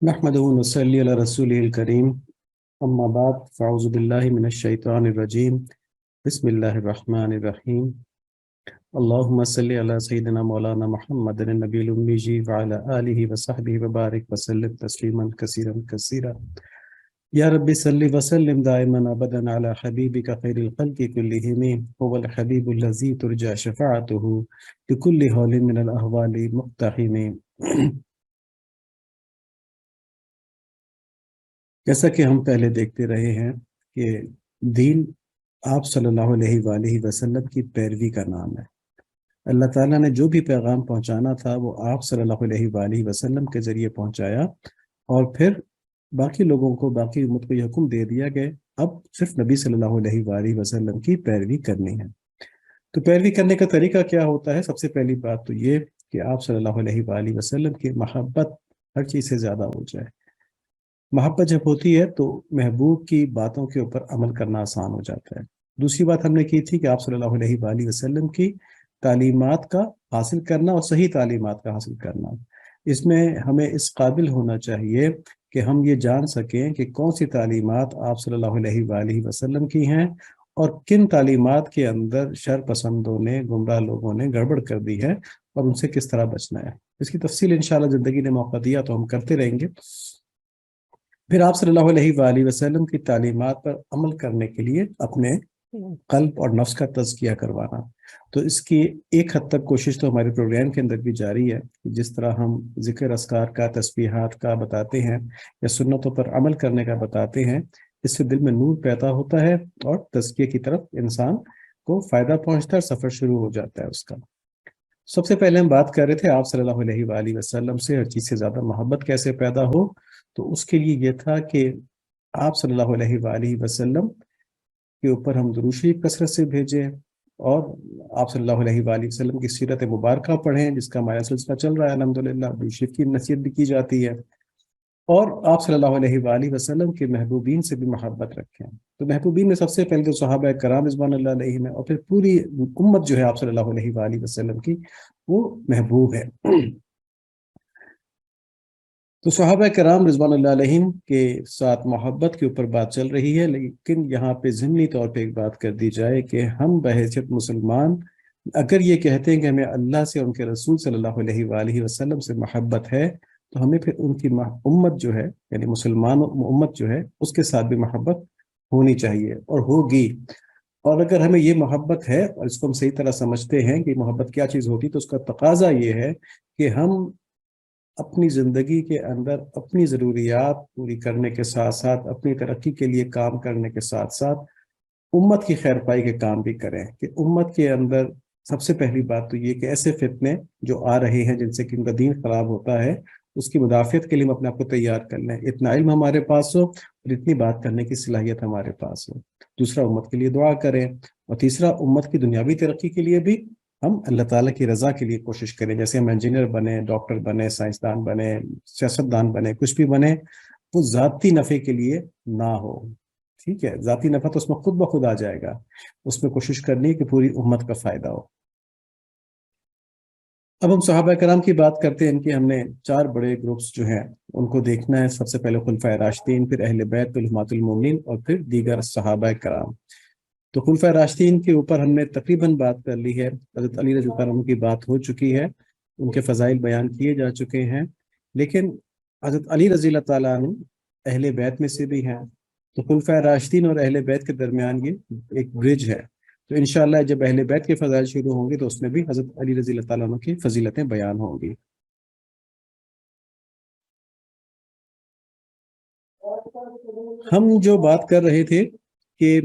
نحمده ونصلي على رسوله الكريم أما بعد فأعوذ بالله من الشيطان الرجيم بسم الله الرحمن الرحيم اللهم صل على سيدنا مولانا محمد النبي الأمي وعلى آله وصحبه وبارك وسلم تسليما كثيرا كثيرا يا رب صل وسلم دائما أبدا على حبيبك خير الخلق كلهم هو الحبيب الذي ترجى شفاعته لكل حال من الأهوال مقتحم جیسا کہ ہم پہلے دیکھتے رہے ہیں کہ دین آپ صلی اللہ علیہ وآلہ وسلم کی پیروی کا نام ہے۔ اللہ تعالیٰ نے جو بھی پیغام پہنچانا تھا وہ آپ صلی اللہ علیہ وآلہ وسلم کے ذریعے پہنچایا، اور پھر باقی لوگوں کو، باقی امت کو یہ حکم دے دیا کہ اب صرف نبی صلی اللہ علیہ وآلہ وسلم کی پیروی کرنی ہے۔ تو پیروی کرنے کا طریقہ کیا ہوتا ہے؟ سب سے پہلی بات تو یہ کہ آپ صلی اللہ علیہ وآلہ وسلم کی محبت ہر چیز سے زیادہ ہو جائے۔ محبت جب ہوتی ہے تو محبوب کی باتوں کے اوپر عمل کرنا آسان ہو جاتا ہے۔ دوسری بات ہم نے کی تھی کہ آپ صلی اللہ علیہ وآلہ وسلم کی تعلیمات کا حاصل کرنا اور صحیح تعلیمات کا حاصل کرنا، اس میں ہمیں اس قابل ہونا چاہیے کہ ہم یہ جان سکیں کہ کون سی تعلیمات آپ صلی اللہ علیہ وآلہ وسلم کی ہیں اور کن تعلیمات کے اندر شر پسندوں نے، گمراہ لوگوں نے گڑبڑ کر دی ہے، اور ان سے کس طرح بچنا ہے۔ اس کی تفصیل انشاءاللہ زندگی نے موقع دیا تو ہم کرتے رہیں گے۔ پھر آپ صلی اللہ علیہ وآلہ وسلم کی تعلیمات پر عمل کرنے کے لیے اپنے قلب اور نفس کا تزکیہ کروانا، تو اس کی ایک حد تک کوشش تو ہمارے پروگرام کے اندر بھی جاری ہے۔ جس طرح ہم ذکر اذکار کا، تسبیحات کا بتاتے ہیں یا سنتوں پر عمل کرنے کا بتاتے ہیں، اس سے دل میں نور پیدا ہوتا ہے اور تزکیہ کی طرف انسان کو فائدہ پہنچتا ہے، سفر شروع ہو جاتا ہے اس کا۔ سب سے پہلے ہم بات کر رہے تھے آپ صلی اللہ علیہ وآلہ وسلم سے ہر چیز سے زیادہ محبت کیسے پیدا ہو، تو اس کے لیے یہ تھا کہ آپ صلی اللہ علیہ وآلہ وسلم کے اوپر ہم درود شریف کثرت سے بھیجیں، اور آپ صلی اللہ علیہ وآلہ وسلم کی سیرت مبارکہ پڑھیں، جس کا ہمارا سلسلہ چل رہا ہے الحمدللہ۔ درود شریف کی نصیحت بھی کی جاتی ہے، اور آپ صلی اللہ علیہ وآلہ وسلم کے محبوبین سے بھی محبت رکھیں۔ تو محبوبین میں سب سے پہلے تو صحابہ کرام رضوان اللہ علیہ میں، اور پھر پوری امت جو ہے آپ صلی اللہ علیہ وآلہ وسلم کی، وہ محبوب ہے۔ تو صحابہ کرام رضوان اللہ علیہم کے ساتھ محبت کے اوپر بات چل رہی ہے، لیکن یہاں پہ ضمنی طور پہ ایک بات کر دی جائے کہ ہم بحیثیت مسلمان اگر یہ کہتے ہیں کہ ہمیں اللہ سے، ان کے رسول صلی اللہ علیہ وآلہ وسلم سے محبت ہے، تو ہمیں پھر ان کی امت جو ہے، یعنی مسلمان امت جو ہے، اس کے ساتھ بھی محبت ہونی چاہیے اور ہوگی۔ اور اگر ہمیں یہ محبت ہے اور اس کو ہم صحیح طرح سمجھتے ہیں کہ محبت کیا چیز ہوتی، تو اس کا تقاضا یہ ہے کہ ہم اپنی زندگی کے اندر اپنی ضروریات پوری کرنے کے ساتھ ساتھ، اپنی ترقی کے لیے کام کرنے کے ساتھ ساتھ، امت کی خیر پائی کے کام بھی کریں۔ کہ امت کے اندر سب سے پہلی بات تو یہ کہ ایسے فتنے جو آ رہے ہیں جن سے کہ ان کا دین خراب ہوتا ہے، اس کی مدافعت کے لیے ہم اپنے آپ کو تیار کر لیں، اتنا علم ہمارے پاس ہو اور اتنی بات کرنے کی صلاحیت ہمارے پاس ہو۔ دوسرا، امت کے لیے دعا کریں، اور تیسرا، امت کی دنیاوی ترقی کے لیے بھی ہم اللہ تعالیٰ کی رضا کے لیے کوشش کریں۔ جیسے ہم انجینئر بنے، ڈاکٹر بنے، سائنسدان بنے، سیاستدان بنے، کچھ بھی بنے، وہ ذاتی نفع کے لیے نہ ہو، ٹھیک ہے؟ ذاتی نفع تو اس میں خود بخود آ جائے گا، اس میں کوشش کرنی ہے کہ پوری امت کا فائدہ ہو۔ اب ہم صحابہ کرام کی بات کرتے ہیں۔ ان کے ہم نے 4 بڑے گروپس جو ہیں ان کو دیکھنا ہے۔ سب سے پہلے خلفائے راشدین، پھر اہل بیت، پھر امہات المومنین، اور پھر دیگر صحابہ کرام۔ تو خلفائے راشدین کے اوپر ہم نے تقریباً بات کر لی ہے، حضرت علی رضی اللہ عنہ کی بات ہو چکی ہے، ان کے فضائل بیان کیے جا چکے ہیں، لیکن حضرت علی رضی اللہ تعالیٰ عنہ اہل بیت میں سے بھی ہیں، تو خلفائے راشدین اور اہل بیت کے درمیان یہ ایک برج ہے۔ تو انشاءاللہ جب اہل بیت کے فضائل شروع ہوں گے تو اس میں بھی حضرت علی رضی اللہ تعالیٰ عنہ کی فضیلتیں بیان ہوں گی۔ ہم جو بات کر رہے تھے کہ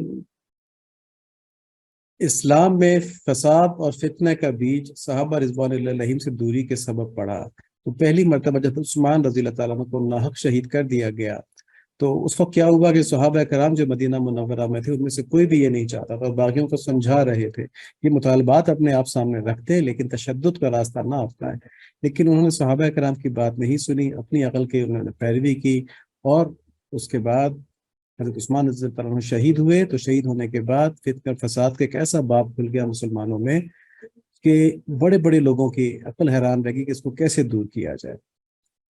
اسلام میں فساد اور فتنہ کا بیج صحابہ رضوان اللہ علیہم سے دوری کے سبب پڑا۔ تو پہلی مرتبہ جب عثمان رضی اللہ تعالیٰ عنہ کو ناحق شہید کر دیا گیا، تو اس وقت کیا ہوا کہ صحابہ کرام جو مدینہ منورہ میں تھے، ان میں سے کوئی بھی یہ نہیں چاہتا تھا، اور باقیوں کو سمجھا رہے تھے یہ مطالبات اپنے آپ سامنے رکھتے ہیں لیکن تشدد کا راستہ نہ اپنائیں، لیکن انہوں نے صحابہ کرام کی بات نہیں سنی، اپنی عقل کی انہوں نے پیروی کی، اور اس کے بعد حضرت عثمان رضی اللہ عنہ شہید ہوئے۔ تو شہید ہونے کے بعد فتنہ فساد کا ایک ایسا باب کھل گیا مسلمانوں میں کہ بڑے بڑے لوگوں کی عقل حیران رہ گئی کہ اس کو کیسے دور کیا جائے۔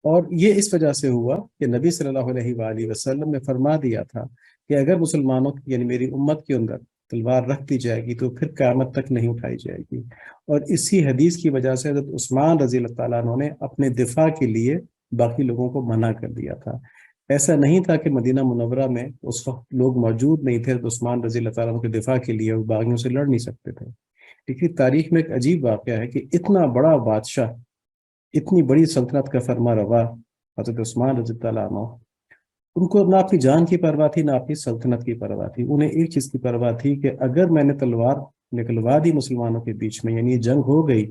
اور یہ اس وجہ سے ہوا کہ نبی صلی اللہ علیہ وآلہ وسلم نے فرما دیا تھا کہ اگر مسلمانوں کی یعنی میری امت کے اندر تلوار رکھ دی جائے گی تو پھر قیامت تک نہیں اٹھائی جائے گی. اور اسی حدیث کی وجہ سے حضرت عثمان رضی اللہ تعالیٰ عنہ نے اپنے دفاع کے لیے باقی لوگوں کو منع کر دیا تھا. ایسا نہیں تھا کہ مدینہ منورہ میں اس وقت لوگ موجود نہیں تھے حضرت عثمان رضی اللہ تعالیٰ عنہ کے دفاع کے لیے، وہ باغیوں سے لڑ نہیں سکتے تھے. لیکن تاریخ میں ایک عجیب واقعہ ہے کہ اتنا بڑا بادشاہ، اتنی بڑی سلطنت کا فرما روا حضرت عثمان رضی اللہ عنہ، ان کو نہ اپنی جان کی پرواہ تھی نہ اپنی سلطنت کی پرواہ تھی. انہیں ایک چیز کی پرواہ تھی کہ اگر میں نے تلوار نکلوا دی مسلمانوں کے بیچ میں، یعنی یہ جنگ ہو گئی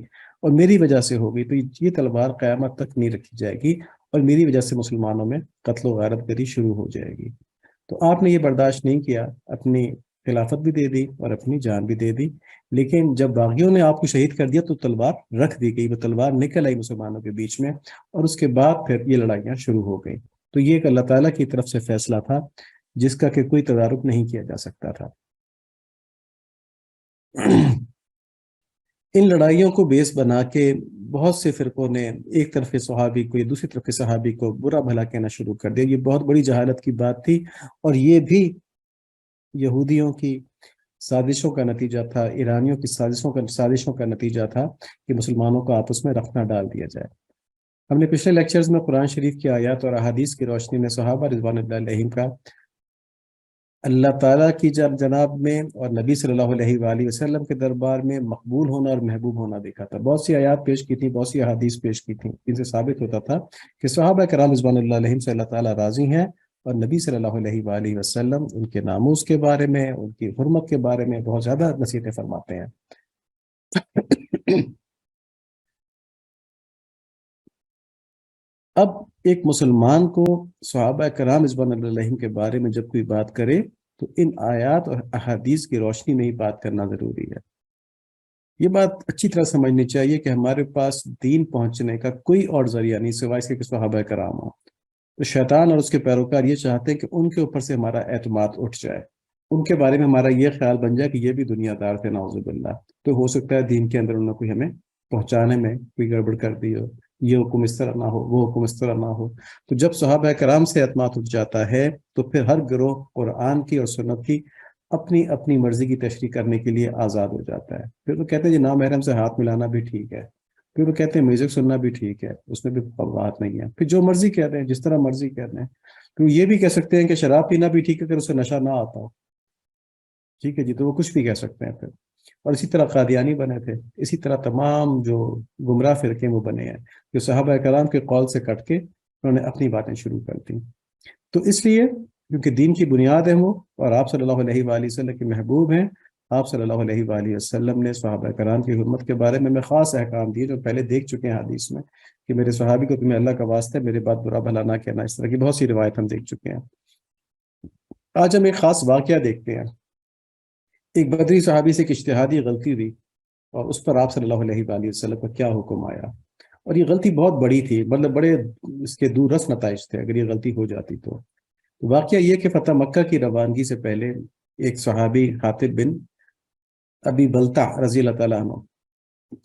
اور میری وجہ سے ہو گئی، تو یہ تلوار قیامت تک نہیں رکھی جائے گی اور میری وجہ سے مسلمانوں میں قتل و غارت گری شروع ہو جائے گی. تو آپ نے یہ برداشت نہیں کیا، اپنی خلافت بھی دے دی اور اپنی جان بھی دے دی. لیکن جب باغیوں نے آپ کو شہید کر دیا تو تلوار رکھ دی گئی، وہ تلوار نکل آئی مسلمانوں کے بیچ میں، اور اس کے بعد پھر یہ لڑائیاں شروع ہو گئی. تو یہ ایک اللہ تعالیٰ کی طرف سے فیصلہ تھا جس کا کہ کوئی تدارک نہیں کیا جا سکتا تھا. ان لڑائیوں کو بیس بنا کے بہت سے فرقوں نے ایک طرف کے صحابی کو یا دوسری طرف کے صحابی کو برا بھلا کہنا شروع کر دیا. یہ بہت بڑی جہالت کی بات تھی، اور یہ بھی یہودیوں کی سازشوں کا نتیجہ تھا، ایرانیوں کی سازشوں کا نتیجہ تھا کہ مسلمانوں کو آپس میں رخنا ڈال دیا جائے. ہم نے پچھلے لیکچرز میں قرآن شریف کی آیات اور احادیث کی روشنی میں صحابہ رضوان اللہ علیہم کا اللہ تعالیٰ کی جناب میں اور نبی صلی اللہ علیہ وآلہ وسلم کے دربار میں مقبول ہونا اور محبوب ہونا دیکھا تھا. بہت سی آیات پیش کی تھیں، بہت سی احادیث پیش کی تھیں، جن سے ثابت ہوتا تھا کہ صحابہ کرام رضوان اللہ علیہم سے اللہ تعالیٰ راضی ہیں، اور نبی صلی اللہ علیہ وآلہ وسلم ان کے ناموس کے بارے میں، ان کی حرمت کے بارے میں بہت زیادہ نصیحتیں فرماتے ہیں. اب ایک مسلمان کو صحابہ کرام رضوان اللہ علیہم کے بارے میں جب کوئی بات کرے تو ان آیات اور احادیث کی روشنی میں ہی بات کرنا ضروری ہے. یہ بات اچھی طرح سمجھنی چاہیے کہ ہمارے پاس دین پہنچنے کا کوئی اور ذریعہ نہیں سوائے اس کے کہ صحابہ کرام ہوں. تو شیطان اور اس کے پیروکار یہ چاہتے ہیں کہ ان کے اوپر سے ہمارا اعتماد اٹھ جائے، ان کے بارے میں ہمارا یہ خیال بن جائے کہ یہ بھی دنیا دار تھے نعوذ باللہ، تو ہو سکتا ہے دین کے اندر انہوں نے کوئی ہمیں پہنچانے میں کوئی گڑبڑ کر دی ہو، یہ حکم اس طرح نہ ہو، وہ حکم اس طرح نہ ہو. تو جب صحابہ کرام سے اعتماد اٹھ جاتا ہے تو پھر ہر گروہ قرآن کی اور سنت کی اپنی اپنی مرضی کی تشریح کرنے کے لیے آزاد ہو جاتا ہے. پھر وہ کہتے ہیں جی نامحرم سے ہاتھ ملانا بھی ٹھیک ہے، پھر وہ کہتے ہیں میوزک سننا بھی ٹھیک ہے، اس میں بھی بات نہیں ہے. پھر جو مرضی کہہ رہے ہیں، جس طرح مرضی کہہ رہے ہیں. تو یہ بھی کہہ سکتے ہیں کہ شراب پینا بھی ٹھیک ہے اگر اسے نشہ نہ آتا ہو، ٹھیک ہے جی، تو وہ کچھ بھی کہہ سکتے ہیں پھر. اور اسی طرح قادیانی بنے تھے، اسی طرح تمام جو گمراہ فرقے وہ بنے ہیں جو صحابہ کرام کے قول سے کٹ کے انہوں نے اپنی باتیں شروع کر دی. تو اس لیے کیونکہ دین کی بنیاد ہے وہ، اور آپ صلی اللہ علیہ وآلہ وسلم کے محبوب ہیں، آپ صلی اللہ علیہ وآلہ وسلم نے صحابہ کرام کی حرمت کے بارے میں خاص احکام دیے جو پہلے دیکھ چکے ہیں حدیث میں، کہ میرے صحابی کو تمہیں اللہ کا واسطہ ہے میرے بات برا بھلا نہ کہنا. اس طرح کی بہت سی روایت ہم دیکھ چکے ہیں. آج ہم ایک خاص واقعہ دیکھتے ہیں. ایک بدری صحابی سے ایک اجتہادی غلطی ہوئی اور اس پر آپ صلی اللہ علیہ وآلہ وسلم کا کیا حکم آیا. اور یہ غلطی بہت بڑی تھی، مطلب بڑے اس کے دور رس نتائج تھے اگر یہ غلطی ہو جاتی تو. واقعہ یہ کہ فتح مکہ کی روانگی سے پہلے ایک صحابی حاطب بن ابی بلتع رضی اللہ تعالیٰ عنہ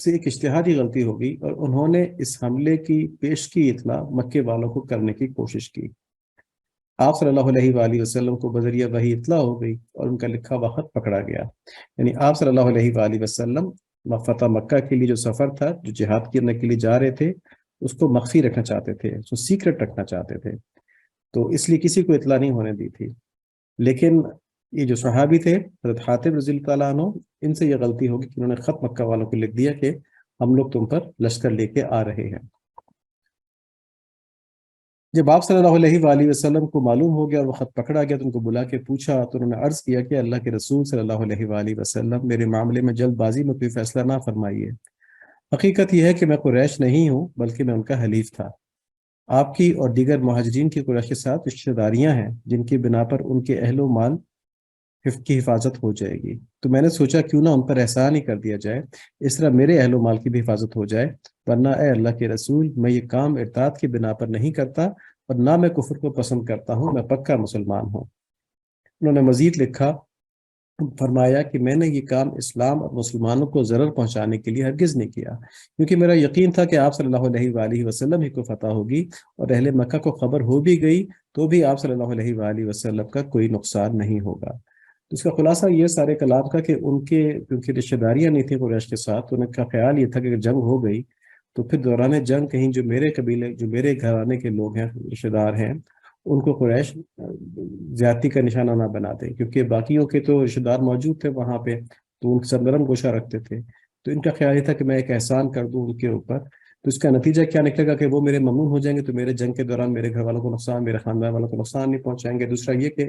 سے ایک اجتہادی غلطی ہو گئی، اور انہوں نے اس حملے کی پیشگی اطلاع مکے والوں کو کرنے کی کوشش کی. آپ صلی اللہ علیہ وآلہ وسلم کو بذریعہ وحی اطلاع ہو گئی اور ان کا لکھا ہوا خط پکڑا گیا. یعنی آپ صلی اللہ علیہ وآلہ وسلم فتح مکہ کے لیے جو سفر تھا، جو جہاد کرنے کے لیے جا رہے تھے، اس کو مخفی رکھنا چاہتے تھے، اس کو سیکرٹ رکھنا چاہتے تھے، تو اس لیے کسی کو اطلاع نہیں ہونے دی تھی. لیکن یہ جو صحابی تھے حضرت حاتب رضی اللہ تعالیٰ عنہ، ان سے یہ غلطی ہوگی کہ انہوں نے خط مکہ والوں کو لکھ دیا کہ ہم لوگ تم پر لشکر لے کے آ رہے ہیں. جب آپ صلی اللہ علیہ وآلہ وسلم کو معلوم ہو گیا اور وہ خط پکڑا گیا تو ان کو بلا کے پوچھا، تو انہوں نے عرض کیا کہ اللہ کے رسول صلی اللہ علیہ وآلہ وسلم میرے معاملے میں جلد بازی میں کوئی فیصلہ نہ فرمائیے. حقیقت یہ ہے کہ میں قریش نہیں ہوں بلکہ میں ان کا حلیف تھا. آپ کی اور دیگر مہاجرین کی قریش کے ساتھ رشتہ داریاں ہیں جن کی بنا پر ان کے اہل و مال کی حفاظت ہو جائے گی، تو میں نے سوچا کیوں نہ ان پر احسان ہی کر دیا جائے، اس طرح میرے اہل و مال کی بھی حفاظت ہو جائے. ورنہ اے اللہ کے رسول، میں یہ کام ارتاد کی بنا پر نہیں کرتا اور نہ میں کفر کو پسند کرتا ہوں، میں پکا مسلمان ہوں. انہوں نے مزید لکھا فرمایا کہ میں نے یہ کام اسلام اور مسلمانوں کو ضرر پہنچانے کے لیے ہرگز نہیں کیا، کیونکہ میرا یقین تھا کہ آپ صلی اللہ علیہ وآلہ وسلم ہی کو فتح ہوگی، اور اہل مکہ کو خبر ہو بھی گئی تو بھی آپ صلی اللہ علیہ وآلہ وسلم کا کوئی نقصان نہیں ہوگا۔ تو اس کا خلاصہ یہ سارے کلام کا کہ ان کے کیونکہ رشتہ داریاں نہیں تھیں قریش کے ساتھ، تو ان کا خیال یہ تھا کہ اگر جنگ ہو گئی تو پھر دوران جنگ کہیں جو میرے قبیلے، جو میرے گھرانے کے لوگ ہیں، رشتہ دار ہیں، ان کو قریش زیادتی کا نشانہ نہ بنا دے، کیونکہ باقیوں کے تو رشتہ دار موجود تھے وہاں پہ، تو ان سے نرم گوشہ رکھتے تھے۔ تو ان کا خیال یہ تھا کہ میں ایک احسان کر دوں ان کے اوپر، تو اس کا نتیجہ کیا نکلے گا کہ وہ میرے ممنون ہو جائیں گے، تو میرے جنگ کے دوران میرے گھر والوں کو نقصان، میرے خاندان والوں کو نقصان نہیں پہنچائیں گے۔ دوسرا یہ کہ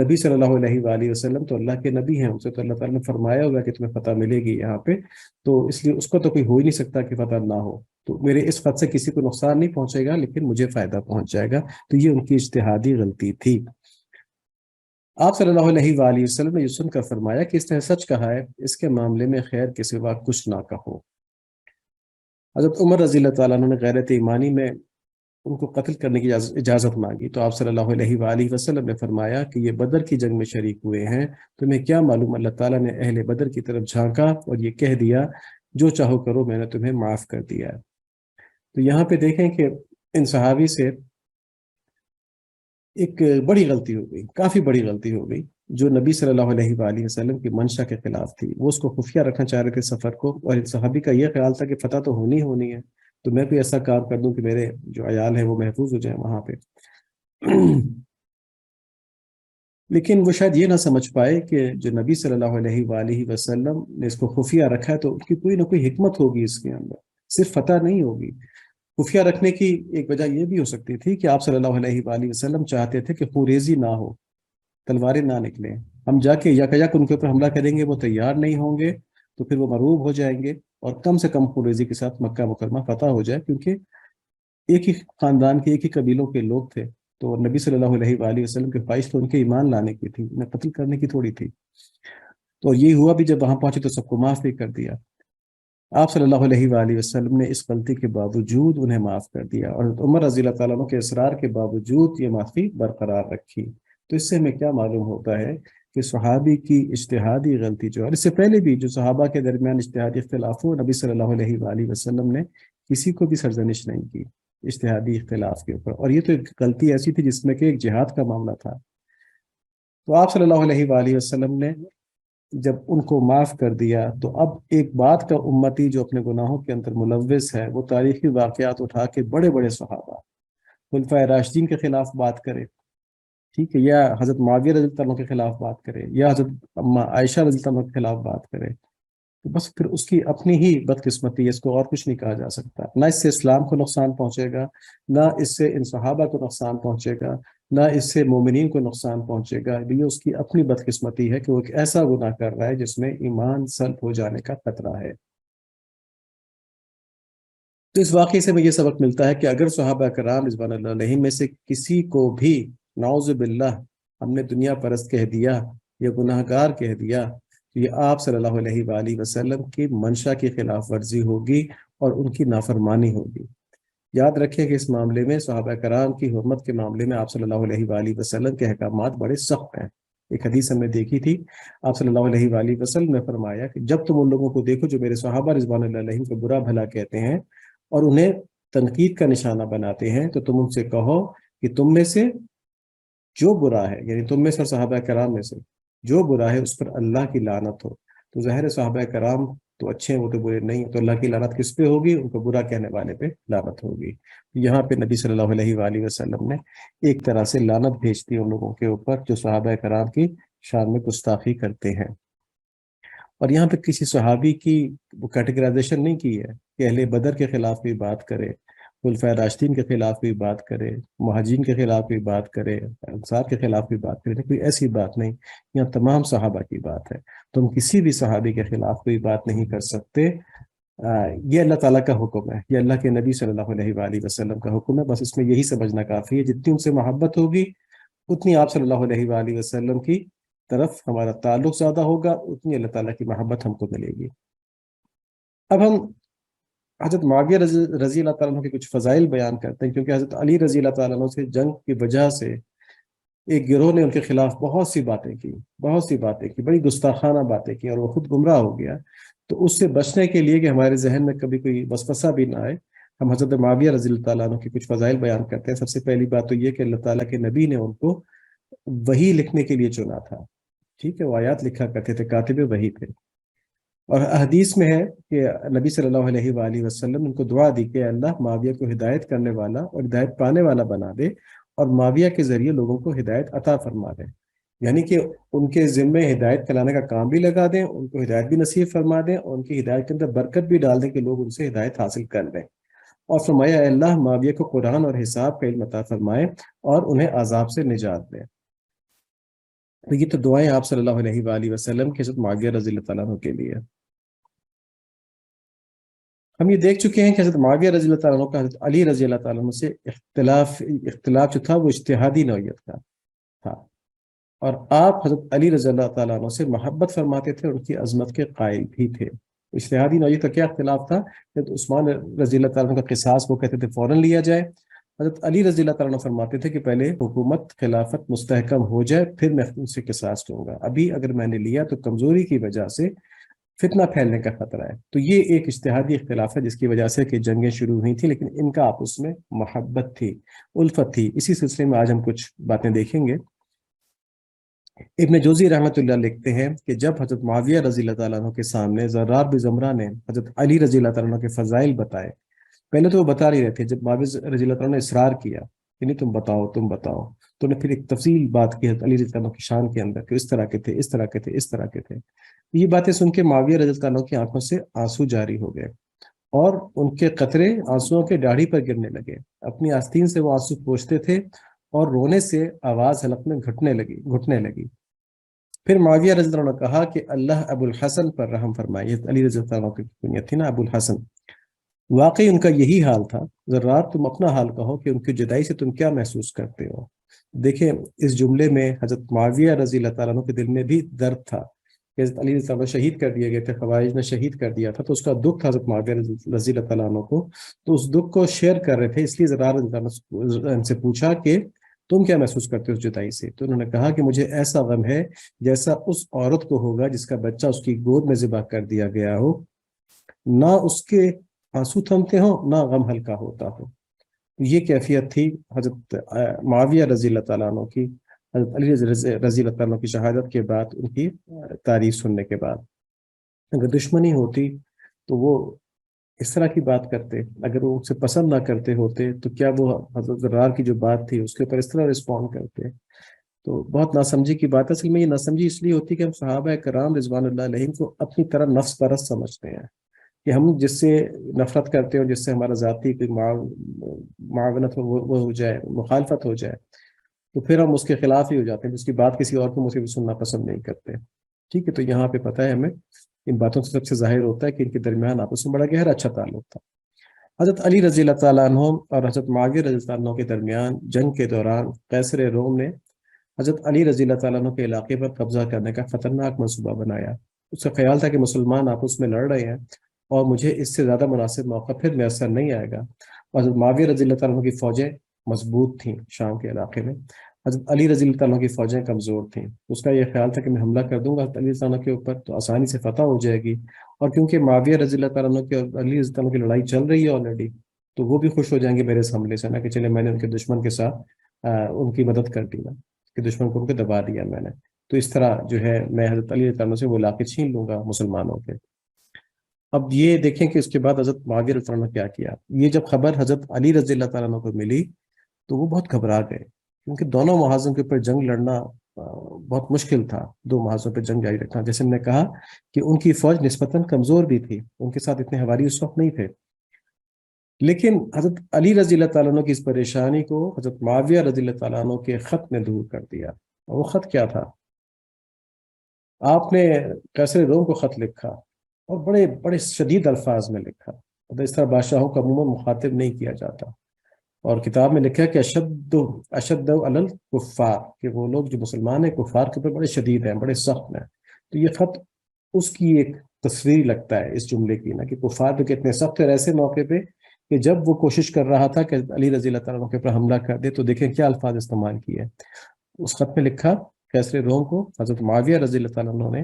نبی صلی اللہ علیہ وآلہ وسلم تو اللہ کے نبی ہیں، ان سے تو اللہ تعالیٰ نے فرمایا ہوگا کہ تمہیں فتح ملے گی یہاں پہ، تو اس لیے اس کو تو کوئی ہو ہی نہیں سکتا کہ فتح نہ ہو، تو میرے اس خط سے کسی کو نقصان نہیں پہنچے گا لیکن مجھے فائدہ پہنچ جائے گا۔ تو یہ ان کی اجتہادی غلطی تھی۔ آپ صلی اللہ علیہ وآلہ وسلم نے یہ سن کر فرمایا کہ اس نے سچ کہا ہے، اس کے معاملے میں خیر کے سوا کچھ نہ کہو۔ حضرت عمر رضی اللہ تعالیٰ عنہ نے غیرت ایمانی میں ان کو قتل کرنے کی اجازت مانگی، تو آپ صلی اللہ علیہ وآلہ وسلم نے فرمایا کہ یہ بدر کی جنگ میں شریک ہوئے ہیں، تمہیں کیا معلوم؟ اللہ تعالیٰ نے اہل بدر کی طرف جھانکا اور یہ کہہ دیا جو چاہو کرو، میں نے تمہیں معاف کر دیا ہے۔ تو یہاں پہ دیکھیں کہ ان صحابی سے ایک بڑی غلطی ہو گئی، کافی بڑی غلطی ہو گئی، جو نبی صلی اللہ علیہ وآلہ وسلم کی منشا کے خلاف تھی۔ وہ اس کو خفیہ رکھنا چاہ رہے تھے سفر کو، اور ان صحابی کا یہ خیال تھا کہ فتح تو ہونی ہونی ہے، تو میں کوئی ایسا کام کر دوں کہ میرے جو عیال ہیں وہ محفوظ ہو جائیں وہاں پہ۔ لیکن وہ شاید یہ نہ سمجھ پائے کہ جو نبی صلی اللہ علیہ وآلہ وسلم نے اس کو خفیہ رکھا ہے تو ان کی کوئی نہ کوئی حکمت ہوگی اس کے اندر، صرف فتح نہیں ہوگی۔ خفیہ رکھنے کی ایک وجہ یہ بھی ہو سکتی تھی کہ آپ صلی اللہ علیہ وآلہ وسلم چاہتے تھے کہ خوریزی نہ ہو، تلواریں نہ نکلیں، ہم جا کے یک یک ان کے اوپر حملہ کریں گے، وہ تیار نہیں ہوں گے، تو پھر وہ مغلوب ہو جائیں گے، اور کم سے کم خوریزی کے ساتھ مکہ مکرمہ فتح ہو جائے، کیونکہ ایک ہی خاندان کے، ایک ہی قبیلوں کے لوگ تھے، تو نبی صلی اللہ علیہ وآلہ وسلم کی خواہش تو ان کے ایمان لانے کی تھی، انہیں قتل کرنے کی تھوڑی تھی۔ تو یہ ہوا بھی، جب وہاں پہنچے تو سب کو معاف بھی کر دیا۔ آپ صلی اللہ علیہ وآلہ وسلم نے اس غلطی کے باوجود انہیں معاف کر دیا، اور عمر رضی اللہ تعالیٰ عنہ کے اصرار کے باوجود یہ معافی برقرار رکھی۔ تو اس سے ہمیں کیا معلوم ہوتا ہے کہ صحابی کی اجتہادی غلطی جو ہے، اور اس سے پہلے بھی جو صحابہ کے درمیان اجتہادی اختلاف ہو، نبی صلی اللہ علیہ وآلہ وسلم نے کسی کو بھی سرزنش نہیں کی اجتہادی اختلاف کے اوپر، اور یہ تو ایک غلطی ایسی تھی جس میں کہ ایک جہاد کا معاملہ تھا۔ تو آپ صلی اللہ علیہ وآلہ وسلم نے جب ان کو معاف کر دیا، تو اب ایک بات کا امتی جو اپنے گناہوں کے اندر ملوث ہے، وہ تاریخی واقعات اٹھا کے بڑے بڑے صحابہ، خلفائے راشدین کے خلاف بات کرے، ٹھیک ہے، یا حضرت معاویہ رضی اللہ عنہ کے خلاف بات کرے، یا حضرت اما عائشہ رضی اللہ عنہ کے خلاف بات کرے، تو بس پھر اس کی اپنی ہی بدقسمتی ہے، اس کو اور کچھ نہیں کہا جا سکتا۔ نہ اس سے اسلام کو نقصان پہنچے گا، نہ اس سے ان صحابہ کو نقصان پہنچے گا، نہ اس سے مومنین کو نقصان پہنچے گا، یہ اس کی اپنی بدقسمتی ہے کہ وہ ایک ایسا گناہ کر رہا ہے جس میں ایمان سلب ہو جانے کا خطرہ ہے۔ تو اس واقعے سے ہمیں یہ سبق ملتا ہے کہ اگر صحابہ کرام رضوان اللہ علیہم میں سے کسی کو بھی نعوذ باللہ ہم نے دنیا پرست کہہ دیا یا گناہ گار کہہ دیا، تو یہ آپ صلی اللہ علیہ وآلہ وسلم کی منشا کی خلاف ورزی ہوگی اور ان کی نافرمانی ہوگی۔ یاد رکھیں کہ اس معاملے میں صحابہ کرام کی حرمت کے معاملے میں آپ صلی اللہ علیہ وآلہ وسلم کے احکامات بڑے سخت ہیں۔ ایک حدیث ہم نے دیکھی تھی، آپ صلی اللہ علیہ وآلہ وسلم نے فرمایا کہ جب تم ان لوگوں کو دیکھو جو میرے صحابہ رضوان اللہ علیہم کو برا بھلا کہتے ہیں اور انہیں تنقید کا نشانہ بناتے ہیں، تو تم ان سے کہو کہ تم میں سے جو برا ہے، یعنی تم میں سے صحابہ کرام میں سے جو برا ہے اس پر اللہ کی لعنت ہو۔ تو ظاہر صحابہ کرام تو اچھے ہیں، وہ تو برے نہیں، تو اللہ کی لعنت کس پہ ہوگی؟ ان کو برا کہنے والے پہ لعنت ہوگی۔ یہاں پہ نبی صلی اللہ علیہ وآلہ وسلم نے ایک طرح سے لعنت بھیج دی ان لوگوں کے اوپر جو صحابہ کرام کی شان میں گستاخی کرتے ہیں۔ اور یہاں پہ کسی صحابی کی وہ کیٹیگرائزیشن نہیں کی ہے کہ اہل بدر کے خلاف بھی بات کرے، خلفائے راشدین کے خلاف بھی بات کرے، مہاجرین کے خلاف بھی بات کرے، انصار کے خلاف بھی بات کرے، کوئی ایسی بات نہیں، یہاں تمام صحابہ کی بات ہے۔ تم کسی بھی صحابی کے خلاف کوئی بات نہیں کر سکتے، یہ اللہ تعالیٰ کا حکم ہے، یہ اللہ کے نبی صلی اللہ علیہ وآلہ وسلم کا حکم ہے، بس اس میں یہی سمجھنا کافی ہے، جتنی ان سے محبت ہوگی اتنی آپ صلی اللہ علیہ وآلہ وسلم کی طرف ہمارا تعلق زیادہ ہوگا، اتنی اللہ تعالیٰ کی محبت ہم کو ملے گی۔ اب ہم حضرت معاویہ رضی اللہ تعالیٰ عنہ کے کچھ فضائل بیان کرتے ہیں، کیونکہ حضرت علی رضی اللہ تعالیٰ عنہ سے جنگ کی وجہ سے ایک گروہ نے ان کے خلاف بہت سی باتیں کی، بڑی گستاخانہ باتیں کی، اور وہ خود گمراہ ہو گیا۔ تو اس سے بچنے کے لیے کہ ہمارے ذہن میں کبھی کوئی وسوسہ بھی نہ آئے، ہم حضرت معاویہ رضی اللہ تعالیٰ عنہ کی کچھ فضائل بیان کرتے ہیں۔ سب سے پہلی بات تو یہ کہ اللہ تعالیٰ کے نبی نے ان کو وحی لکھنے کے لیے چنا تھا، ٹھیک ہے، وہ آیات لکھا کرتے تھے، کاتب وحی تھے۔ اور حدیث میں ہے کہ نبی صلی اللہ علیہ وآلہ وسلم ان کو دعا دی کہ اللہ معاویہ کو ہدایت کرنے والا اور ہدایت پانے والا بنا دے، اور معاویہ کے ذریعے لوگوں کو ہدایت عطا فرما دے، یعنی کہ ان کے ذمے ہدایت کلانے کا کام بھی لگا دیں، ان کو ہدایت بھی نصیب فرما دیں، اور ان کی ہدایت کے اندر برکت بھی ڈال دیں کہ لوگ ان سے ہدایت حاصل کر لیں۔ اور فرمایا اے اللہ معاویہ کو قرآن اور حساب کا علم عطا فرمائے اور انہیں عذاب سے نجات دے۔ تو یہ تو دعائیں آپ صلی اللہ علیہ وآلہ وسلم کے حضرت معاویہ رضی اللہ تعالیٰ عنہ کے لیے۔ ہم یہ دیکھ چکے ہیں کہ حضرت معاویہ رضی اللہ تعالیٰ عنہ کا حضرت علی رضی اللہ تعالیٰ عنہ سے اختلاف جو تھا وہ اجتہادی نوعیت کا تھا، اور آپ حضرت علی رضی اللہ تعالیٰ عنہ سے محبت فرماتے تھے اور ان کی عظمت کے قائل بھی تھے۔ اجتہادی نوعیت کا کیا اختلاف تھا؟ حضرت عثمان رضی اللہ تعالیٰ عنہ کا قصاص وہ کہتے تھے فوراً لیا جائے، حضرت علی رضی اللہ تعالیٰ عنہ فرماتے تھے کہ پہلے حکومت خلافت مستحکم ہو جائے پھر میں ان سے قصاص لوں گا، ابھی اگر میں نے لیا تو کمزوری کی وجہ سے فتنہ پھیلنے کا خطرہ ہے۔ تو یہ ایک اجتہادی اختلاف ہے جس کی وجہ سے کہ جنگیں شروع ہوئی تھیں، لیکن ان کا آپس میں محبت تھی، الفت تھی۔ اسی سلسلے میں آج ہم کچھ باتیں دیکھیں گے۔ ابن جوزی رحمۃ اللہ لکھتے ہیں کہ جب حضرت معاویہ رضی اللہ تعالیٰ عنہ کے سامنے زرار بن زمرہ نے حضرت علی رضی اللہ تعالیٰ عنہ کے فضائل بتائے، پہلے تو وہ بتا نہیں رہے تھے، جب معاویہ رضی اللہ تعالیٰ عنہ نے اصرار کیا کہ نہیں تم بتاؤ تم بتاؤ، تو انہیں پھر ایک تفصیل بات کی حضرت علی رضی اللہ عنہ کی شان کے اندر کہ اس طرح کے تھے، اس طرح کے تھے، اس طرح کے تھے۔ یہ باتیں سن کے معاویہ رضی اللہ عنہ کی آنکھوں سے آنسو جاری ہو گئے، اور ان کے قطرے آنسوؤں کے داڑھی پر گرنے لگے، اپنی آستین سے وہ آنسو پوچھتے تھے اور رونے سے آواز حلق میں گھٹنے لگی۔ پھر معاویہ رضی اللہ عنہ نے کہا کہ اللہ ابو الحسن پر رحم فرمائے، علی رضی اللہ عنہ کی کنیت تھی نا ابو الحسن، واقعی ان کا یہی حال تھا، ذرا تم اپنا حال کہو کہ ان کی جدائی سے تم کیا محسوس کرتے ہو۔ دیکھیں اس جملے میں حضرت معاویہ رضی اللہ تعالیٰ عنہ کے دل میں بھی درد تھا کہ حضرت علی رضی اللہ عنہ شہید کر دیے گئے تھے، خوارج نے شہید کر دیا تھا، تو اس کا دکھ تھا حضرت معاویہ رضی اللہ تعالیٰ عنہ کو، تو اس دکھ کو شیئر کر رہے تھے، اس لیے ذرا رضی اللہ عنہ ان سے پوچھا کہ تم کیا محسوس کرتے ہو اس جدائی سے؟ تو انہوں نے کہا کہ مجھے ایسا غم ہے جیسا اس عورت کو ہوگا جس کا بچہ اس کی گود میں ذبح کر دیا گیا ہو، نہ اس کے آنسو تھمتے ہوں نہ غم ہلکا ہوتا ہو۔ یہ کیفیت تھی حضرت معاویہ رضی اللہ تعالیٰ عنہ کی حضرت علی رضی اللہ تعالیٰ عنہ کی شہادت کے بعد، ان کی تعریف سننے کے بعد۔ اگر دشمنی ہوتی تو وہ اس طرح کی بات کرتے، اگر وہ اسے پسند نہ کرتے ہوتے تو کیا وہ حضرت زرار کی جو بات تھی اس کے اوپر اس طرح رسپونڈ کرتے؟ تو بہت ناسمجھی کی بات ہے۔ اصل میں یہ ناسمجھی اس لیے ہوتی کہ ہم صحابہ کرام رضوان اللہ علیہم کو اپنی طرح نفس پرست سمجھتے ہیں، کہ ہم جس سے نفرت کرتے ہیں اور جس سے ہمارا ذاتی کوئی معاونت وہ ہو جائے، مخالفت ہو جائے، تو پھر ہم اس کے خلاف ہی ہو جاتے ہیں، اس کی بات کسی اور کو مجھے بھی سننا پسند نہیں کرتے، ٹھیک ہے۔ تو یہاں پہ پتہ ہے ہمیں ان باتوں سے سب سے ظاہر ہوتا ہے کہ ان کے درمیان آپس میں بڑا گہرا اچھا تعلق تھا۔ حضرت علی رضی اللہ تعالیٰ عنہ اور حضرت معاویہ رضی اللہ عنہ کے درمیان جنگ کے دوران قیصر روم نے حضرت علی رضی اللہ تعالیٰ عنہ کے علاقے پر قبضہ کرنے کا خطرناک منصوبہ بنایا۔ اس کا خیال تھا کہ مسلمان آپس میں لڑ رہے ہیں اور مجھے اس سے زیادہ مناسب موقع پھر میسر نہیں آئے گا۔ حضرت معاویہ رضی اللہ تعالیٰ عنہ کی فوجیں مضبوط تھیں شام کے علاقے میں، حضرت علی رضی اللہ عنہ کی فوجیں کمزور تھیں۔ اس کا یہ خیال تھا کہ میں حملہ کر دوں گا حضرت علی رضی اللہ عنہ کے اوپر تو آسانی سے فتح ہو جائے گی، اور کیونکہ معاویہ رضی اللہ تعالیٰ عنہ کی اور علی رضی اللہ عنہ کی لڑائی چل رہی ہے آلریڈی، تو وہ بھی خوش ہو جائیں گے میرے اس حملے سے، نہ کہ چلے میں نے ان کے دشمن کے ساتھ ان کی مدد کر دی نا، کہ دشمن کو ان کے دبا دیا میں نے، تو اس طرح جو ہے میں حضرت علی رضی اللہ عنہ سے وہ علاقے چھین لوں گا مسلمانوں کے۔ اب یہ دیکھیں کہ اس کے بعد حضرت معاویہ رضی اللہ عنہ کیا کیا۔ یہ جب خبر حضرت علی رضی اللہ تعالیٰ عنہ کو ملی تو وہ بہت گھبرا گئے، کیونکہ دونوں محاذوں کے اوپر جنگ لڑنا بہت مشکل تھا، دو محاذوں پہ جنگ جاری رکھنا۔ جیسے ہم نے کہا کہ ان کی فوج نسبتاً کمزور بھی تھی، ان کے ساتھ اتنے ہواری اس وقت نہیں تھے، لیکن حضرت علی رضی اللہ تعالیٰ عنہ کی اس پریشانی کو حضرت معاویہ رضی اللہ تعالیٰ عنہ کے خط نے دور کر دیا۔ اور وہ خط کیا تھا؟ آپ نے قیصر روم کو خط لکھا اور بڑے بڑے شدید الفاظ میں لکھا، اس طرح بادشاہوں کا عموماً مخاطب نہیں کیا جاتا، اور کتاب میں لکھا کہ اشد علی الکفار، کہ وہ لوگ جو مسلمان ہیں کفار کے اوپر بڑے شدید ہیں، بڑے سخت ہیں۔ تو یہ خط اس کی ایک تصویر لگتا ہے اس جملے کی نا، کہ کفار پہ کتنے سخت ہے ایسے موقع پہ کہ جب وہ کوشش کر رہا تھا کہ علی رضی اللہ تعالیٰ عنہ کے اوپر حملہ کر دے تو دیکھیں کیا الفاظ استعمال کیے۔ اس خط میں لکھا کیسر روم کو حضرت معاویہ رضی اللہ تعالیٰ عنہ نے،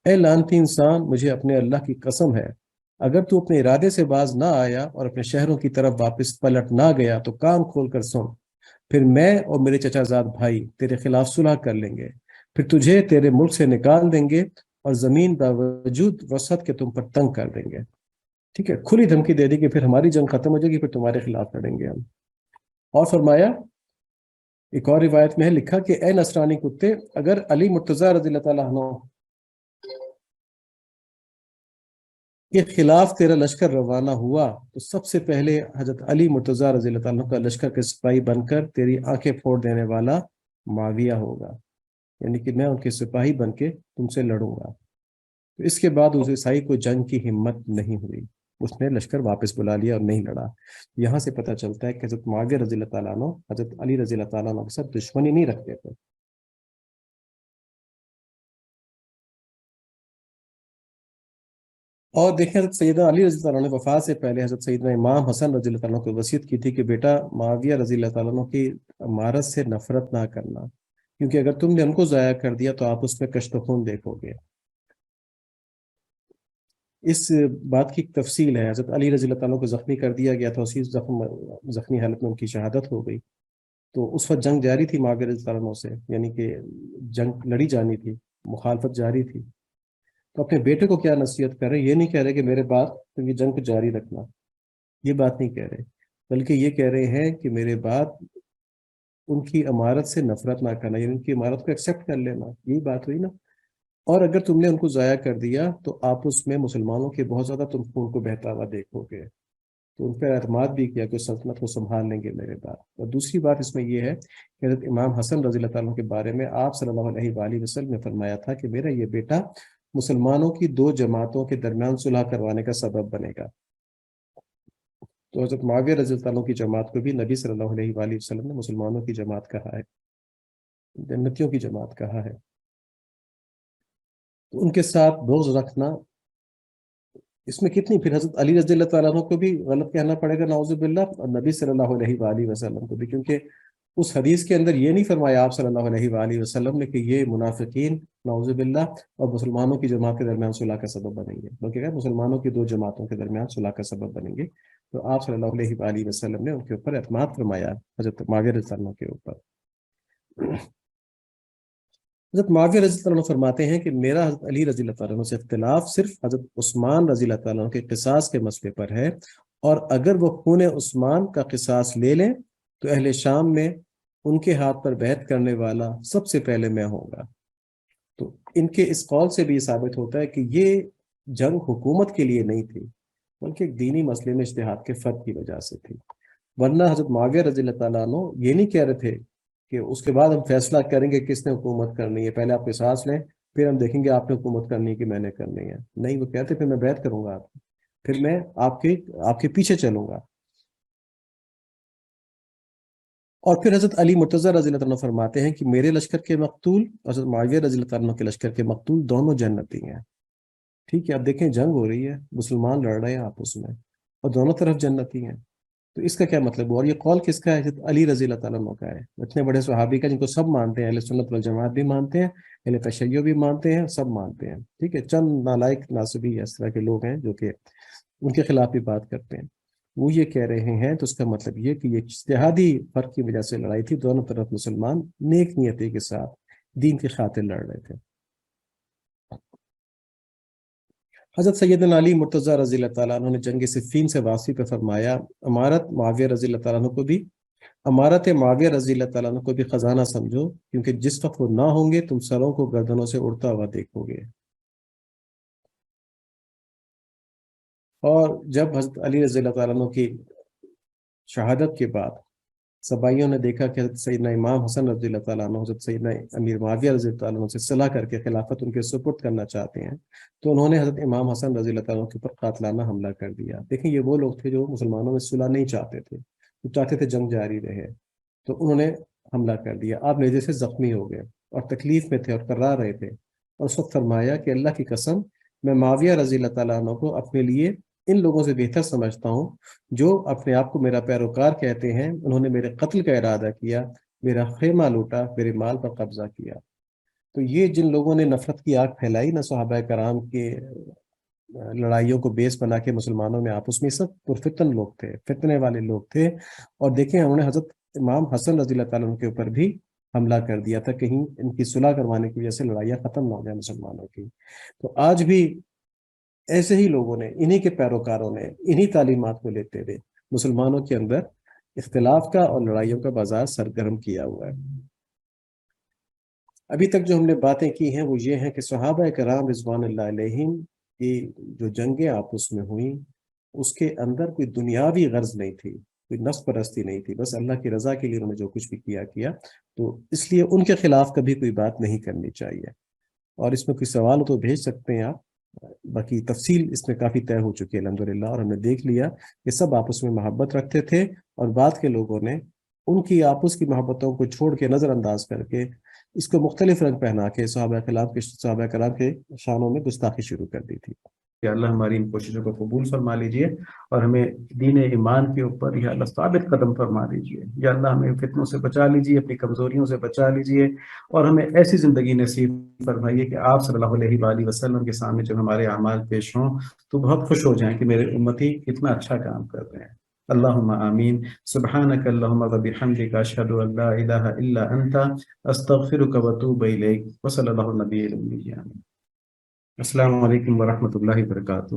اے لعنتی انسان، مجھے اپنے اللہ کی قسم ہے، اگر تو اپنے ارادے سے باز نہ آیا اور اپنے شہروں کی طرف واپس پلٹ نہ گیا تو کان کھول کر سن، پھر میں اور میرے چچا زاد بھائی تیرے خلاف صلح کر لیں گے، پھر تجھے تیرے ملک سے نکال دیں گے اور زمین باوجود وسعت کے تم پر تنگ کر دیں گے۔ ٹھیک ہے، کھلی دھمکی دے دی کہ پھر ہماری جنگ ختم ہو جائے گی، پھر تمہارے خلاف لڑیں گے ہم۔ اور فرمایا، ایک اور روایت میں ہے لکھا کہ اے نصرانی کتے، اگر علی مرتضیٰ رضی اللہ تعالیٰ عنہ کے خلاف تیرا لشکر روانہ ہوا تو سب سے پہلے حضرت علی مرتضیٰ رضی اللہ تعالیٰ عنہ کا لشکر کے سپاہی بن کر تیری آنکھیں پھوڑ دینے والا معاویہ ہوگا، یعنی کہ میں ان کے سپاہی بن کے تم سے لڑوں گا۔ تو اس کے بعد اس عیسائی کو جنگ کی ہمت نہیں ہوئی، اس نے لشکر واپس بلا لیا اور نہیں لڑا۔ یہاں سے پتہ چلتا ہے کہ حضرت معاویہ رضی اللہ تعالیٰ عنہ حضرت علی رضی اللہ تعالیٰ عنہ کے ساتھ دشمنی نہیں رکھتے تھے۔ اور دیکھیں، حضرت سیدنا علی رضی اللہ عنہ نے وفات سے پہلے حضرت سیدنا امام حسن رضی اللہ تعالیٰ عنہ کو وصیت کی تھی کہ بیٹا، معاویہ رضی اللہ تعالیٰ عنہ کی امارت سے نفرت نہ کرنا، کیونکہ اگر تم نے ان کو ضائع کر دیا تو آپ اس میں کشت و خون دیکھو گے۔ اس بات کی تفصیل ہے، حضرت علی رضی اللہ تعالیٰ عنہ کو زخمی کر دیا گیا تھا، اسی زخمی حالت میں ان کی شہادت ہو گئی۔ تو اس وقت جنگ جاری تھی معاویہ رضی اللہ عنہ سے، یعنی کہ جنگ لڑی جانی تھی، مخالفت جاری تھی۔ تو اپنے بیٹے کو کیا نصیحت کر رہے، یہ نہیں کہہ رہے کہ میرے بعد تم یہ جنگ کو جاری رکھنا، یہ بات نہیں کہہ رہے، بلکہ یہ کہہ رہے ہیں کہ میرے بعد ان کی امارت سے نفرت نہ کرنا، یعنی ان کی امارت کو ایکسیپٹ کر لینا، یہی بات ہوئی نا۔ اور اگر تم نے ان کو ضائع کر دیا تو آپس میں مسلمانوں کے بہت زیادہ تم خون کو بہتا ہوا دیکھو گے۔ تو ان پر اعتماد بھی کیا کہ سلطنت کو سنبھال لیں گے میرے بعد۔ اور دوسری بات اس میں یہ ہے کہ حضرت امام حسن رضی اللہ تعالیٰ عنہ کے بارے میں آپ صلی اللہ علیہ وآلہ وسلم نے فرمایا تھا کہ میرا یہ بیٹا مسلمانوں کی دو جماعتوں کے درمیان صلح کروانے کا سبب بنے گا۔ تو حضرت معاویہ رضی اللہ عنہ کی جماعت کو بھی نبی صلی اللہ علیہ وآلہ وسلم نے مسلمانوں کی جماعت کہا ہے، جنتیوں کی جماعت کہا ہے۔ تو ان کے ساتھ بغض رکھنا، اس میں کتنی، پھر حضرت علی رضی اللہ تعالیٰ عنہ کو بھی غلط کہنا پڑے گا نعوذ باللہ، اور نبی صلی اللہ علیہ وآلہ وسلم کو بھی، کیونکہ اس حدیث کے اندر یہ نہیں فرمایا آپ صلی اللہ علیہ وآلہ وسلم نے کہ یہ منافقین نعوذ باللہ اور مسلمانوں کی جماعت کے درمیان صلح کا سبب بنیں گے، بلکہ کہ مسلمانوں کی دو جماعتوں کے درمیان صلح کا سبب بنیں گے۔ تو آپ صلی اللہ علیہ وآلہ وسلم نے ان کے اوپر اعتماد فرمایا، حضرت معاویہ رضی اللہ عنہ کے اوپر۔ حضرت معاویہ رضی اللہ عنہ فرماتے ہیں کہ میرا حضرت علی رضی اللہ تعالیٰ عنہ سے اختلاف صرف حضرت عثمان رضی اللہ تعالیٰ عنہ کے قصاص کے مسئلے پر ہے، اور اگر وہ خون عثمان کا قصاص لے لیں تو اہل شام میں ان کے ہاتھ پر بیعت کرنے والا سب سے پہلے میں ہوں گا۔ تو ان کے اس قول سے بھی یہ ثابت ہوتا ہے کہ یہ جنگ حکومت کے لیے نہیں تھی، بلکہ ایک دینی مسئلے میں اجتہاد کے فرق کی وجہ سے تھی۔ ورنہ حضرت معاویہ رضی اللہ تعالیٰ عنہ یہ نہیں کہہ رہے تھے کہ اس کے بعد ہم فیصلہ کریں گے کس نے حکومت کرنی ہے، پہلے آپ قصاص لیں پھر ہم دیکھیں گے آپ نے حکومت کرنی ہے کہ میں نے کرنی ہے۔ نہیں، وہ کہتے پھر میں بیعت کروں گا آپ، پھر میں آپ کے پیچھے چلوں گا۔ اور پھر حضرت علی مرتضیٰ رضی اللہ عنہ فرماتے ہیں کہ میرے لشکر کے مقتول اور حضرت معاویہ رضی اللہ عنہ کے لشکر کے مقتول دونوں جنتی ہیں۔ ٹھیک ہے، اب دیکھیں جنگ ہو رہی ہے، مسلمان لڑ رہے ہیں آپس میں اور دونوں طرف جنتی ہیں، تو اس کا کیا مطلب ہوا؟ اور یہ قول کس کا ہے؟ حضرت علی رضی اللہ تعالیٰ عنہ کا ہے، اتنے بڑے صحابی کا جن کو سب مانتے ہیں، اہل سنت والجماعت بھی مانتے ہیں، اہل تشیع بھی مانتے ہیں، سب مانتے ہیں۔ ٹھیک ہے، چند نالائق ناصبی اس طرح کے لوگ ہیں جو کہ ان کے خلاف بھی بات کرتے ہیں، وہ یہ کہہ رہے ہیں، تو اس کا مطلب یہ کہ یہ اجتہادی فرق کی وجہ سے لڑائی تھی، دونوں طرف مسلمان نیک نیتی کے ساتھ دین کی خاطر لڑ رہے تھے۔ حضرت سیدنا علی مرتضیٰ رضی اللہ تعالیٰ عنہ نے جنگ صفین سے واپسی پہ فرمایا، امارت معاویہ رضی اللہ تعالیٰ عنہ کو بھی امارت معاویہ رضی اللہ تعالیٰ عنہ کو بھی خزانہ سمجھو، کیونکہ جس وقت وہ نہ ہوں گے تم سروں کو گردنوں سے اڑتا ہوا دیکھو گے۔ اور جب حضرت علی رضی اللہ تعالیٰ عنہ کی شہادت کے بعد سبائیوں نے دیکھا کہ حضرت سیدنا امام حسن رضی اللہ تعالیٰ عنہ حضرت سیدنا امیر معاویہ رضی اللہ تعالیٰ عنہ سے صلح کر کے خلافت ان کے سپرد کرنا چاہتے ہیں، تو انہوں نے حضرت امام حسن رضی اللہ تعالیٰ عنہ کے اوپر قاتلانہ حملہ کر دیا۔ دیکھیں، یہ وہ لوگ تھے جو مسلمانوں میں صلح نہیں چاہتے تھے، وہ چاہتے تھے جنگ جاری رہے، تو انہوں نے حملہ کر دیا۔ آپ نیزے سے زخمی ہو گئے اور تکلیف میں تھے اور کرا رہے تھے، اور اس وقت فرمایا کہ اللہ کی قسم، میں معاویہ رضی اللہ تعالیٰ عنہ کو اپنے لیے ان لوگوں سے بہتر سمجھتا ہوں جو اپنے آپ کو میرا پیروکار کہتے ہیں، انہوں نے میرے قتل کا ارادہ کیا، میرا خیمہ لوٹا، میرے مال پر قبضہ کیا۔ تو یہ جن لوگوں نے نفرت کی آگ پھیلائی نا صحابہ کرام کے لڑائیوں کو بیس بنا کے مسلمانوں میں آپس میں، سب پرفتن لوگ تھے، فتنے والے لوگ تھے۔ اور دیکھیں انہوں نے حضرت امام حسن رضی اللہ تعالیٰ عنہ کے اوپر بھی حملہ کر دیا تھا، کہیں ان کی صلح کروانے کی وجہ سے لڑائیاں ختم نہ ہو جائیں مسلمانوں کی۔ تو آج بھی ایسے ہی لوگوں نے، انہی کے پیروکاروں نے، انہی تعلیمات کو لیتے ہوئے مسلمانوں کے اندر اختلاف کا اور لڑائیوں کا بازار سرگرم کیا ہوا ہے۔ ابھی تک جو ہم نے باتیں کی ہیں وہ یہ ہیں کہ صحابہ کرام رضوان اللہ علیہم کی جو جنگیں آپس میں ہوئیں، اس کے اندر کوئی دنیاوی غرض نہیں تھی، کوئی نفس پرستی نہیں تھی، بس اللہ کی رضا کے لیے انہوں نے جو کچھ بھی کیا۔ تو اس لیے ان کے خلاف کبھی کوئی بات نہیں کرنی چاہیے۔ اور اس میں کوئی سوال ہو تو بھیج سکتے ہیں آپ، باقی تفصیل اس میں کافی طے ہو چکی ہے الحمدللہ، اور ہم نے دیکھ لیا کہ سب آپس میں محبت رکھتے تھے، اور بعد کے لوگوں نے ان کی آپس کی محبتوں کو چھوڑ کے، نظر انداز کر کے، اس کو مختلف رنگ پہنا کے صحابہ کرام کے شانوں میں گستاخی شروع کر دی تھی۔ کہ اللہ ہماری ان کوششوں کو قبول فرما لیجئے، اور ہمیں دین ایمان کے اوپر یا اللہ ثابت قدم فرما دیجئے۔ یا اللہ ہمیں فتنوں سے بچا لیجئے، اپنی کمزوریوں سے بچا لیجئے، اور ہمیں ایسی زندگی نصیب فرمائیے کہ آپ صلی اللہ علیہ وآلہ وسلم کے سامنے جب ہمارے اعمال پیش ہوں تو بہت خوش ہو جائیں کہ میرے امتی کتنا اچھا کام کر رہے ہیں۔ اللہم آمین۔ سبحانک اللہم و بحمدک، اشہد ان لا الہ الا انت، استغفرک و اتوب الیک، وصلی اللہ علیہ وسلم۔ السلام علیکم ورحمۃ اللہ وبرکاتہ۔